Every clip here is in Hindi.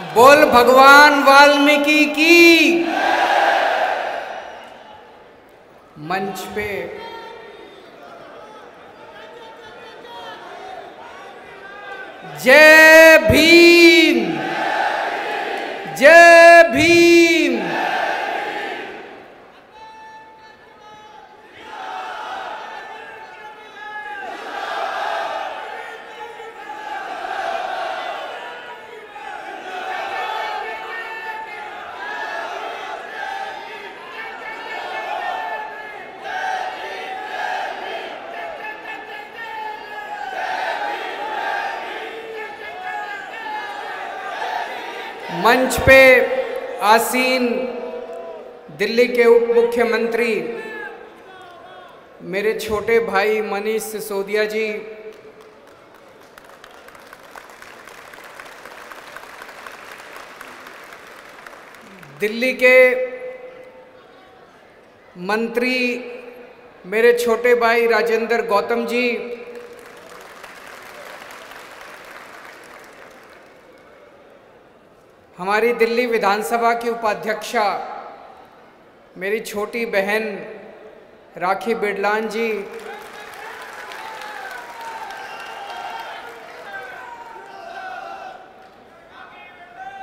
बोल भगवान वाल्मीकि की। मंच पे जय भीम, जय भीम। मंच पे आसीन दिल्ली के उप मुख्यमंत्री मेरे छोटे भाई मनीष सिसोदिया जी, दिल्ली के मंत्री मेरे छोटे भाई राजेंद्र गौतम जी, हमारी दिल्ली विधानसभा की उपाध्यक्षा मेरी छोटी बहन राखी बिड़लान जी,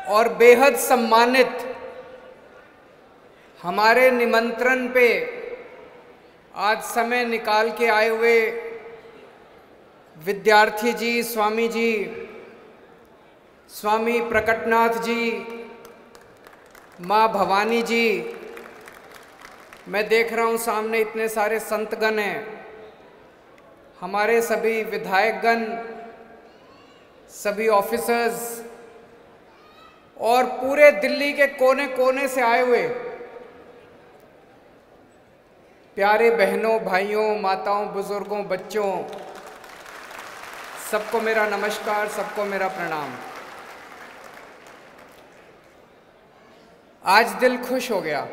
और बेहद सम्मानित हमारे निमंत्रण पे आज समय निकाल के आए हुए विद्यार्थी जी, स्वामी जी, स्वामी प्रकटनाथ जी, माँ भवानी जी। मैं देख रहा हूँ सामने इतने सारे संतगण हैं, हमारे सभी विधायकगण, सभी ऑफिसर्स और पूरे दिल्ली के कोने कोने से आए हुए प्यारे बहनों, भाइयों, माताओं, बुजुर्गों, बच्चों, सबको मेरा नमस्कार, सबको मेरा प्रणाम। आज दिल खुश हो गया।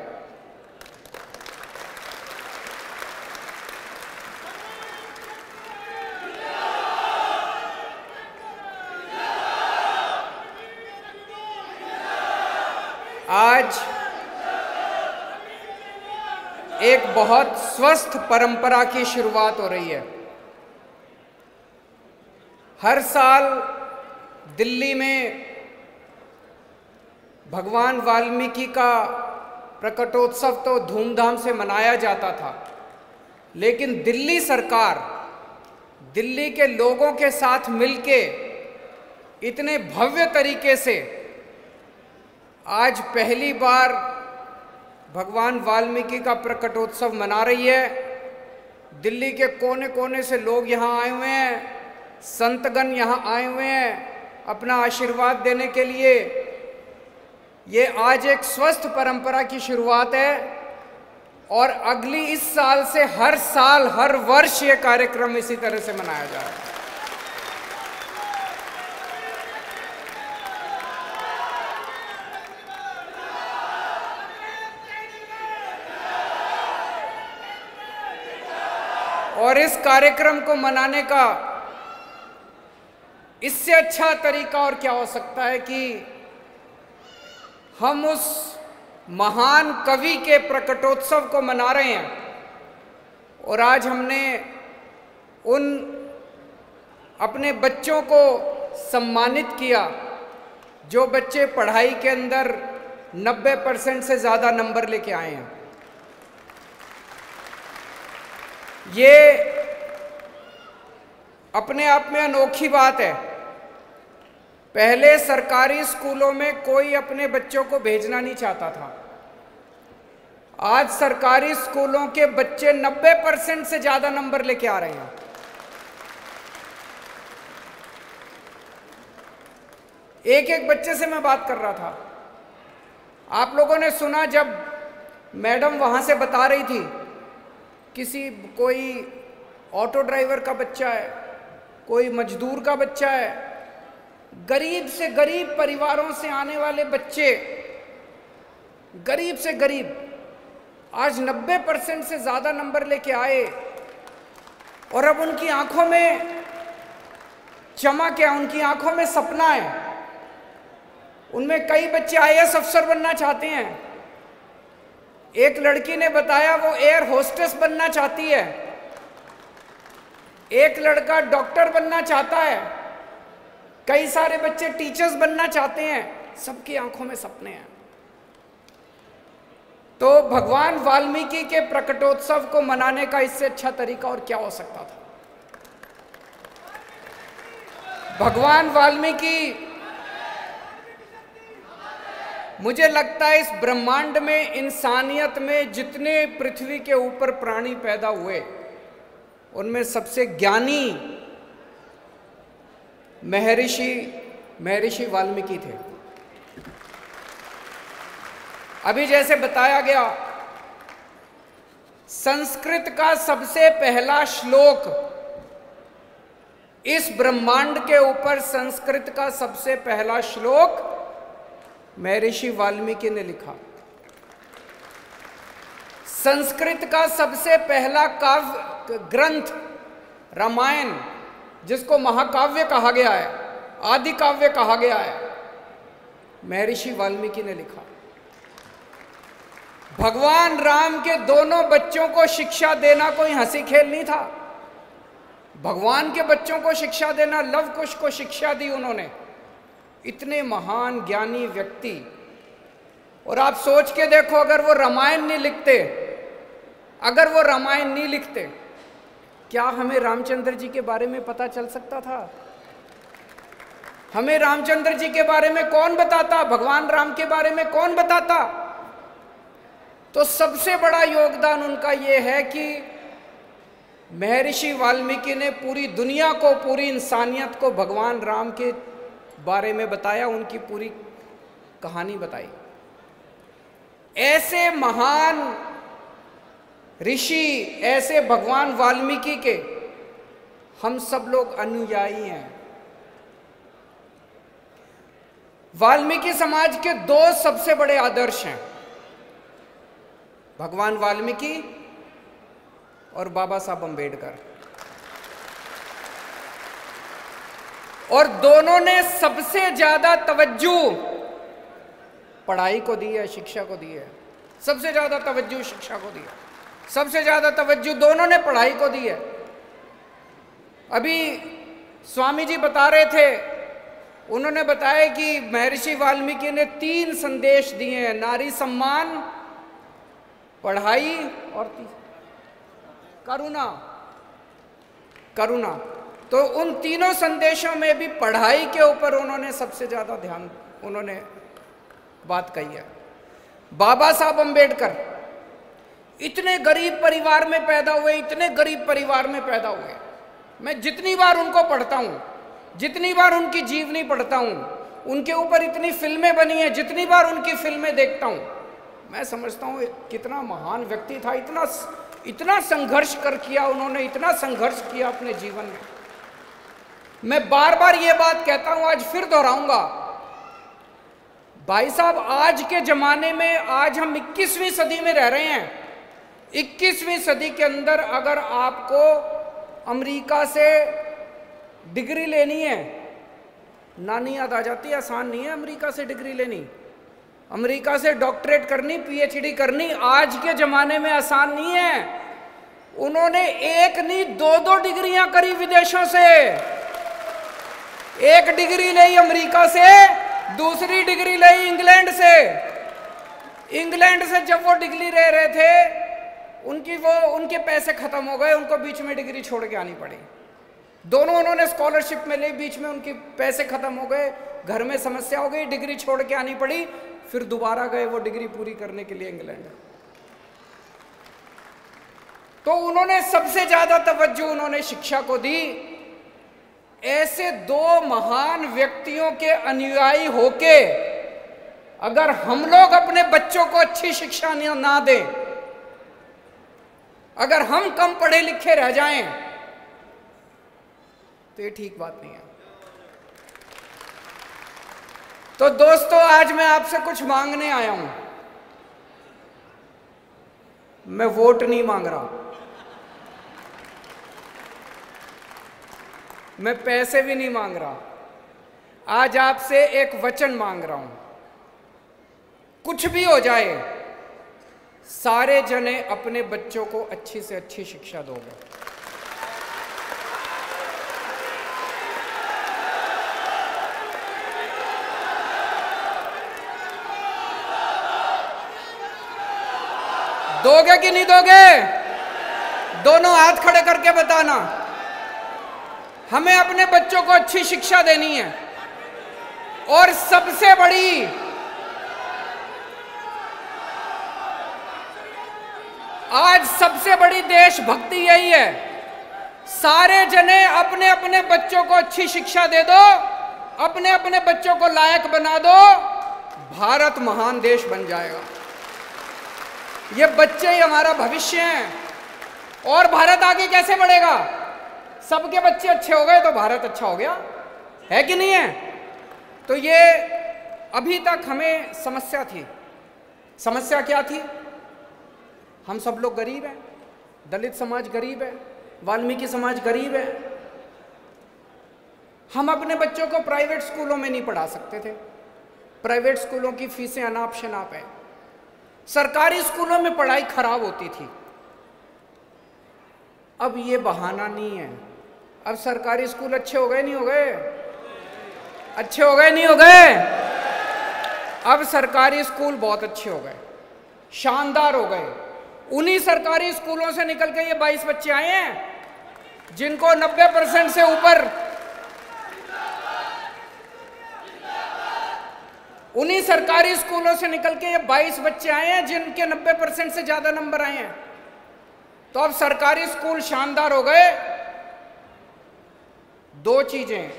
आज एक बहुत स्वस्थ परंपरा की शुरुआत हो रही है। हर साल दिल्ली में भगवान वाल्मीकि का प्रकटोत्सव तो धूमधाम से मनाया जाता था, लेकिन दिल्ली सरकार दिल्ली के लोगों के साथ मिलके इतने भव्य तरीके से आज पहली बार भगवान वाल्मीकि का प्रकटोत्सव मना रही है। दिल्ली के कोने कोने से लोग यहाँ आए हुए हैं, संतगण यहाँ आए हुए हैं अपना आशीर्वाद देने के लिए। ये आज एक स्वस्थ परंपरा की शुरुआत है और अगली इस साल से हर साल, हर वर्ष ये कार्यक्रम इसी तरह से मनाया जा रहा है। और इस कार्यक्रम को मनाने का इससे अच्छा तरीका और क्या हो सकता है कि हम उस महान कवि के प्रकटोत्सव को मना रहे हैं। और आज हमने उन अपने बच्चों को सम्मानित किया जो बच्चे पढ़ाई के अंदर 90% से ज़्यादा नंबर लेके आए हैं। ये अपने आप में अनोखी बात है। पहले सरकारी स्कूलों में कोई अपने बच्चों को भेजना नहीं चाहता था। आज सरकारी स्कूलों के बच्चे 90% से ज़्यादा नंबर लेके आ रहे हैं। एक एक बच्चे से मैं बात कर रहा था। आप लोगों ने सुना जब मैडम वहाँ से बता रही थी, कोई ऑटो ड्राइवर का बच्चा है, कोई मजदूर का बच्चा है, गरीब से गरीब परिवारों से आने वाले बच्चे, गरीब से गरीब, आज 90% से ज़्यादा नंबर लेके आए। और अब उनकी आंखों में चमक है, उनकी आंखों में सपना है उनमें कई बच्चे आईएएस अफसर बनना चाहते हैं। एक लड़की ने बताया वो एयर होस्टेस बनना चाहती है, एक लड़का डॉक्टर बनना चाहता है, कई सारे बच्चे टीचर्स बनना चाहते हैं। सबकी आंखों में सपने हैं। तो भगवान वाल्मीकि के प्रकटोत्सव को मनाने का इससे अच्छा तरीका और क्या हो सकता था। भगवान वाल्मीकि, मुझे लगता है इस ब्रह्मांड में, इंसानियत में जितने पृथ्वी के ऊपर प्राणी पैदा हुए उनमें सबसे ज्ञानी महर्षि वाल्मीकि थे। अभी जैसे बताया गया, संस्कृत का सबसे पहला श्लोक, इस ब्रह्मांड के ऊपर संस्कृत का सबसे पहला श्लोक महर्षि वाल्मीकि ने लिखा। संस्कृत का सबसे पहला काव्य ग्रंथ रामायण, जिसको महाकाव्य कहा गया है, आदि काव्य कहा गया है, महर्षि वाल्मीकि ने लिखा। भगवान राम के दोनों बच्चों को शिक्षा देना कोई हंसी खेल नहीं था। भगवान के बच्चों को शिक्षा देना, लव कुश को शिक्षा दी उन्होंने। इतने महान ज्ञानी व्यक्ति, और आप सोच के देखो, अगर वो रामायण नहीं लिखते, क्या हमें रामचंद्र जी के बारे में पता चल सकता था? हमें रामचंद्र जी के बारे में कौन बताता? भगवान राम के बारे में कौन बताता? तो सबसे बड़ा योगदान उनका ये है कि महर्षि वाल्मीकि ने पूरी दुनिया को, पूरी इंसानियत को भगवान राम के बारे में बताया, उनकी पूरी कहानी बताई। ऐसे महान ऋषि, ऐसे भगवान वाल्मीकि के हम सब लोग अनुयायी हैं। वाल्मीकि समाज के दो सबसे बड़े आदर्श हैं, भगवान वाल्मीकि और बाबा साहब अम्बेडकर। और दोनों ने सबसे ज्यादा तवज्जो पढ़ाई को दी है, शिक्षा को दी है। सबसे ज्यादा तवज्जो शिक्षा को दी है, सबसे ज्यादा तवज्जो दोनों ने पढ़ाई को दी है। अभी स्वामी जी बता रहे थे, उन्होंने बताया कि महर्षि वाल्मीकि ने 3 संदेश दिए हैं, नारी सम्मान, पढ़ाई और करुणा। तो उन तीनों संदेशों में भी पढ़ाई के ऊपर उन्होंने सबसे ज्यादा ध्यान, उन्होंने बात कही है। बाबा साहब अम्बेडकर इतने गरीब परिवार में पैदा हुए, इतने गरीब परिवार में पैदा हुए। मैं जितनी बार उनको पढ़ता हूँ, जितनी बार उनकी जीवनी पढ़ता हूँ, उनके ऊपर इतनी फिल्में बनी हैं, जितनी बार उनकी फिल्में देखता हूँ, मैं समझता हूँ कितना महान व्यक्ति था। इतना संघर्ष किया उन्होंने, इतना संघर्ष किया अपने जीवन में। मैं बार बार ये बात कहता हूँ, आज फिर दोहराऊंगा, भाई साहब, आज के जमाने में, आज हम 21वीं सदी में रह रहे हैं। 21वीं सदी के अंदर अगर आपको अमेरिका से डिग्री लेनी है, नानी याद आ जाती है, आसान नहीं है अमेरिका से डिग्री लेनी। अमेरिका से डॉक्टरेट करनी, पीएचडी करनी आज के जमाने में आसान नहीं है। उन्होंने एक नहीं 2-2 डिग्रियां करी विदेशों से। एक डिग्री ली अमेरिका से, दूसरी डिग्री ली इंग्लैंड से। इंग्लैंड से जब वो डिग्री ले रहे थे, उनके पैसे खत्म हो गए, उनको बीच में डिग्री छोड़ के आनी पड़ी। दोनों उन्होंने स्कॉलरशिप में ली, बीच में उनके पैसे खत्म हो गए, घर में समस्या हो गई, डिग्री छोड़ के आनी पड़ी। फिर दोबारा गए वो डिग्री पूरी करने के लिए इंग्लैंड। तो उन्होंने सबसे ज्यादा तवज्जो उन्होंने शिक्षा को दी। ऐसे 2 महान व्यक्तियों के अनुयायी होके अगर हम लोग अपने बच्चों को अच्छी शिक्षा ना दें, अगर हम कम पढ़े लिखे रह जाएं, तो ये ठीक बात नहीं है। तो दोस्तों, आज मैं आपसे कुछ मांगने आया हूं। मैं वोट नहीं मांग रहा, मैं पैसे भी नहीं मांग रहा। आज आपसे एक वचन मांग रहा हूं, कुछ भी हो जाए, सारे जने अपने बच्चों को अच्छी से अच्छी शिक्षा दोगे। दोगे कि नहीं दोगे? दोनों हाथ खड़े करके बताना। हमें अपने बच्चों को अच्छी शिक्षा देनी है, और सबसे बड़ी आज सबसे बड़ी देशभक्ति यही है, सारे जने अपने अपने बच्चों को अच्छी शिक्षा दे दो, अपने अपने बच्चों को लायक बना दो, भारत महान देश बन जाएगा। ये बच्चे ही हमारा भविष्य हैं, और भारत आगे कैसे बढ़ेगा? सबके बच्चे अच्छे हो गए तो भारत अच्छा हो गया, है कि नहीं है? तो ये अभी तक हमें समस्या थी। समस्या क्या थी? हम सब लोग गरीब हैं, दलित समाज गरीब है, वाल्मीकि समाज गरीब है। हम अपने बच्चों को प्राइवेट स्कूलों में नहीं पढ़ा सकते थे, प्राइवेट स्कूलों की फीसें अनाप शनाप है, सरकारी स्कूलों में पढ़ाई खराब होती थी। अब ये बहाना नहीं है, अब सरकारी स्कूल अच्छे हो गए नहीं हो गए? अच्छे हो गए नहीं हो गए? अब सरकारी स्कूल बहुत अच्छे हो गए, शानदार हो गए। उन्हीं सरकारी स्कूलों से निकल के ये 22 बच्चे आए हैं जिनको 90% से ऊपर, उन्हीं सरकारी स्कूलों से निकल के ये 22 बच्चे आए हैं जिनके 90% से ज्यादा नंबर आए हैं। तो अब सरकारी स्कूल शानदार हो गए। दो चीजें,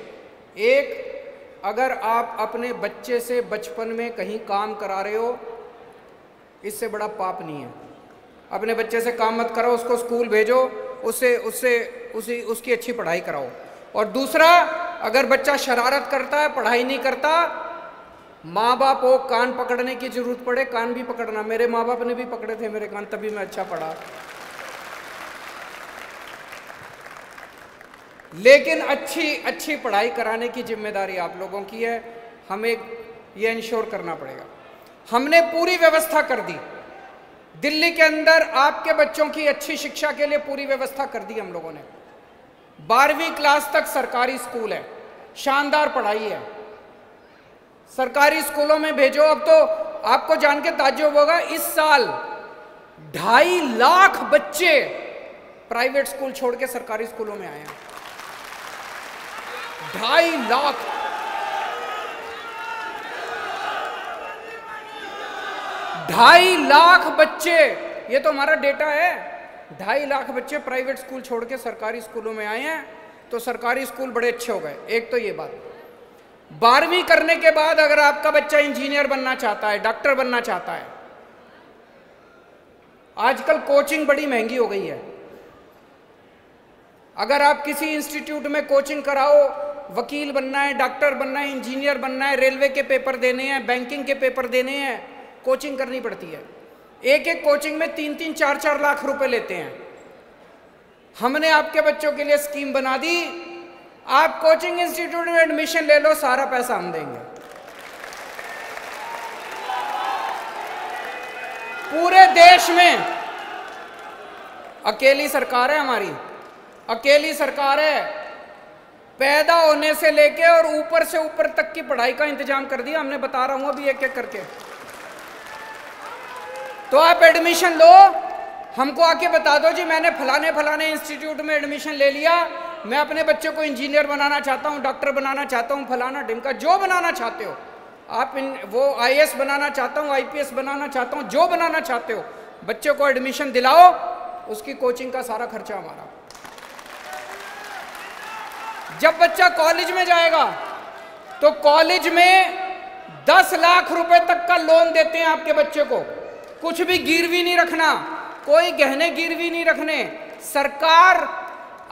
एक, अगर आप अपने बच्चे से बचपन में कहीं काम करा रहे हो, इससे बड़ा पाप नहीं है। अपने बच्चे से काम मत करो, उसको स्कूल भेजो, उसकी अच्छी पढ़ाई कराओ। और दूसरा, अगर बच्चा शरारत करता है, पढ़ाई नहीं करता, माँ बाप को कान पकड़ने की जरूरत पड़े, कान भी पकड़ना। मेरे माँ बाप ने भी पकड़े थे मेरे कान, तभी मैं अच्छा पढ़ा। लेकिन अच्छी पढ़ाई कराने की जिम्मेदारी आप लोगों की है। हमें ये इंश्योर करना पड़ेगा। हमने पूरी व्यवस्था कर दी, दिल्ली के अंदर आपके बच्चों की अच्छी शिक्षा के लिए पूरी व्यवस्था कर दी हम लोगों ने। 12वीं क्लास तक सरकारी स्कूल है, शानदार पढ़ाई है, सरकारी स्कूलों में भेजो। अब तो आपको जान के ताज्जुब होगा, इस साल 2.5 लाख बच्चे प्राइवेट स्कूल छोड़ के सरकारी स्कूलों में आए हैं। 2.5 लाख। 2.5 लाख बच्चे, ये तो हमारा डेटा है। 2.5 लाख बच्चे प्राइवेट स्कूल छोड़ के सरकारी स्कूलों में आए हैं। तो सरकारी स्कूल बड़े अच्छे हो गए। एक तो ये बात। 12वीं करने के बाद अगर आपका बच्चा इंजीनियर बनना चाहता है, डॉक्टर बनना चाहता है, आजकल कोचिंग बड़ी महंगी हो गई है। अगर आप किसी इंस्टीट्यूट में कोचिंग कराओ, वकील बनना है, डॉक्टर बनना है, इंजीनियर बनना है, रेलवे के पेपर देने हैं, बैंकिंग के पेपर देने हैं, कोचिंग करनी पड़ती है। एक एक कोचिंग में 3-3, 4-4 लाख रुपए लेते हैं। हमने आपके बच्चों के लिए स्कीम बना दी, आप कोचिंग इंस्टीट्यूट में एडमिशन ले लो, सारा पैसा हम देंगे। पूरे देश में अकेली सरकार है हमारी, अकेली सरकार है। पैदा होने से लेके और ऊपर से ऊपर तक की पढ़ाई का इंतजाम कर दिया हमने। बता रहा हूं अभी एक एक करके। तो आप एडमिशन लो, हमको आके बता दो जी मैंने फलाने फलाने इंस्टीट्यूट में एडमिशन ले लिया, मैं अपने बच्चों को इंजीनियर बनाना चाहता हूँ, डॉक्टर बनाना चाहता हूँ, फलाना ढिमका, जो बनाना चाहते हो आप, वो IAS बनाना चाहता हूँ, IPS बनाना चाहता हूँ, जो बनाना चाहते हो, बच्चों को एडमिशन दिलाओ, उसकी कोचिंग का सारा खर्चा हमारा। जब बच्चा कॉलेज में जाएगा तो कॉलेज में 10 लाख रुपए तक का लोन देते हैं आपके बच्चे को। कुछ भी गिरवी नहीं रखना, कोई गहने गिरवी नहीं रखने। सरकार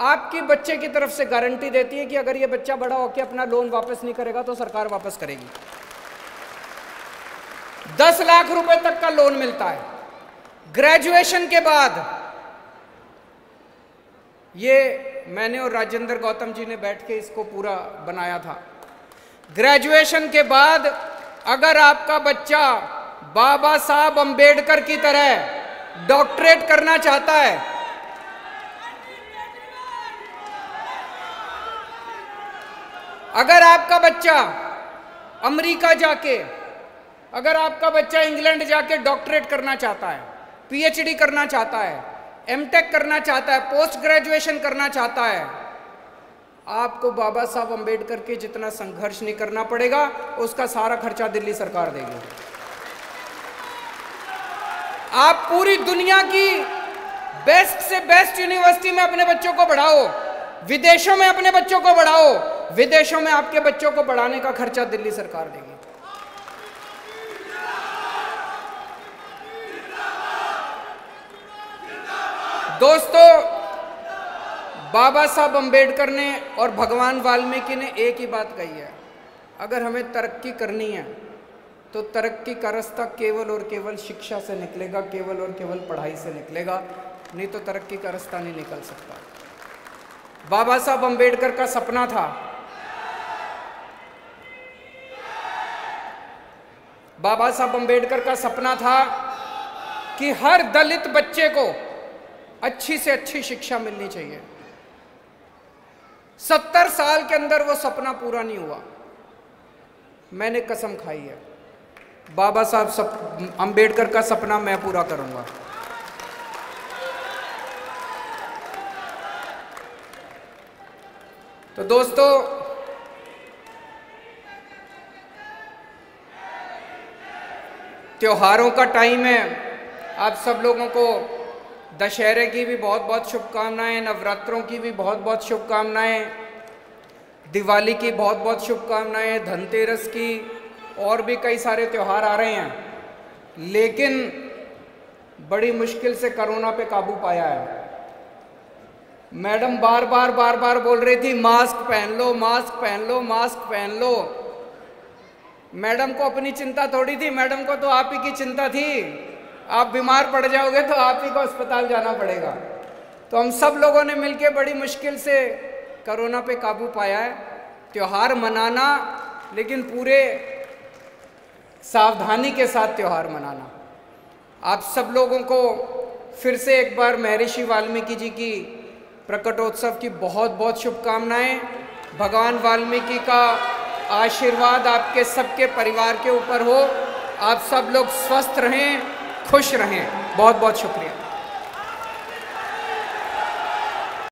आपके बच्चे की तरफ से गारंटी देती है कि अगर ये बच्चा बड़ा होकर अपना लोन वापस नहीं करेगा तो सरकार वापस करेगी। 10 लाख रुपए तक का लोन मिलता है। ग्रेजुएशन के बाद ये मैंने और राजेंद्र गौतम जी ने बैठ के इसको पूरा बनाया था। ग्रेजुएशन के बाद अगर आपका बच्चा बाबा साहब अंबेडकर की तरह डॉक्टरेट करना चाहता है, अगर आपका बच्चा अमेरिका जाके, अगर आपका बच्चा इंग्लैंड जाके डॉक्टरेट करना चाहता है, पीएचडी करना चाहता है, एमटेक करना चाहता है, पोस्ट ग्रेजुएशन करना चाहता है, आपको बाबा साहब अंबेडकर के जितना संघर्ष नहीं करना पड़ेगा, उसका सारा खर्चा दिल्ली सरकार देगी। आप पूरी दुनिया की बेस्ट से बेस्ट यूनिवर्सिटी में अपने बच्चों को पढ़ाओ, विदेशों में अपने बच्चों को पढ़ाओ, विदेशों में आपके बच्चों को पढ़ाने का खर्चा दिल्ली सरकार देगी। दोस्तों, बाबा साहब अंबेडकर ने और भगवान वाल्मीकि ने एक ही बात कही है, अगर हमें तरक्की करनी है तो तरक्की का रास्ता केवल और केवल शिक्षा से निकलेगा, केवल और केवल पढ़ाई से निकलेगा, नहीं तो तरक्की का रास्ता नहीं निकल सकता। बाबा साहब अंबेडकर का सपना था, बाबा साहब अंबेडकर का सपना था कि हर दलित बच्चे को अच्छी से अच्छी शिक्षा मिलनी चाहिए। 70 साल के अंदर वो सपना पूरा नहीं हुआ। मैंने कसम खाई है, बाबा साहब अंबेडकर का सपना मैं पूरा करूंगा। तो दोस्तों, त्योहारों का टाइम है, आप सब लोगों को दशहरे की भी बहुत बहुत शुभकामनाएं, नवरात्रों की भी बहुत बहुत शुभकामनाएं, दिवाली की बहुत बहुत शुभकामनाएं, धनतेरस की, और भी कई सारे त्यौहार आ रहे हैं। लेकिन बड़ी मुश्किल से कोरोना पे काबू पाया है। मैडम बार बार बोल रही थी मास्क पहन लो, मास्क पहन लो, मास्क पहन लो। मैडम को अपनी चिंता थोड़ी थी, मैडम को तो आप ही की चिंता थी। आप बीमार पड़ जाओगे तो आप ही को अस्पताल जाना पड़ेगा। तो हम सब लोगों ने मिलकर बड़ी मुश्किल से कोरोना पे काबू पाया है। त्यौहार मनाना, लेकिन पूरे सावधानी के साथ त्यौहार मनाना। आप सब लोगों को फिर से एक बार महर्षि वाल्मीकि जी की प्रकटोत्सव की बहुत बहुत शुभकामनाएं। भगवान वाल्मीकि का आशीर्वाद आपके सबके परिवार के ऊपर हो। आप सब लोग स्वस्थ रहें, खुश रहें। बहुत बहुत शुक्रिया।